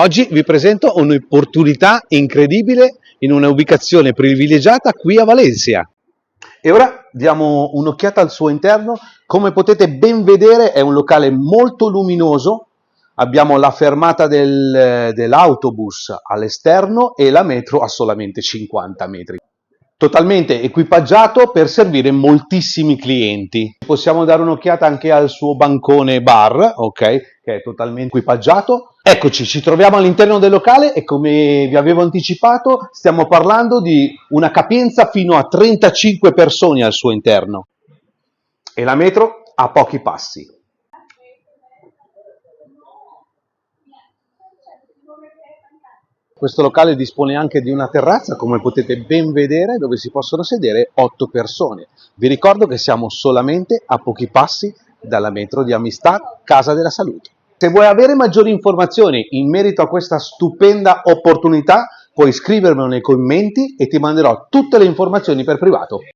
Oggi vi presento un'opportunità incredibile in una ubicazione privilegiata qui a Valencia. E ora diamo un'occhiata al suo interno. Come potete ben vedere è un locale molto luminoso. Abbiamo la fermata dell'autobus all'esterno e la metro a solamente 50 metri. Totalmente equipaggiato per servire moltissimi clienti. Possiamo dare un'occhiata anche al suo bancone bar, ok, che è totalmente equipaggiato. Eccoci, ci troviamo all'interno del locale e come vi avevo anticipato stiamo parlando di una capienza fino a 35 persone al suo interno e la metro a pochi passi. Questo locale dispone anche di una terrazza, come potete ben vedere, dove si possono sedere 8 persone. Vi ricordo che siamo solamente a pochi passi dalla metro di Amistad, Casa della Salute. Se vuoi avere maggiori informazioni in merito a questa stupenda opportunità, puoi scrivermelo nei commenti e ti manderò tutte le informazioni per privato.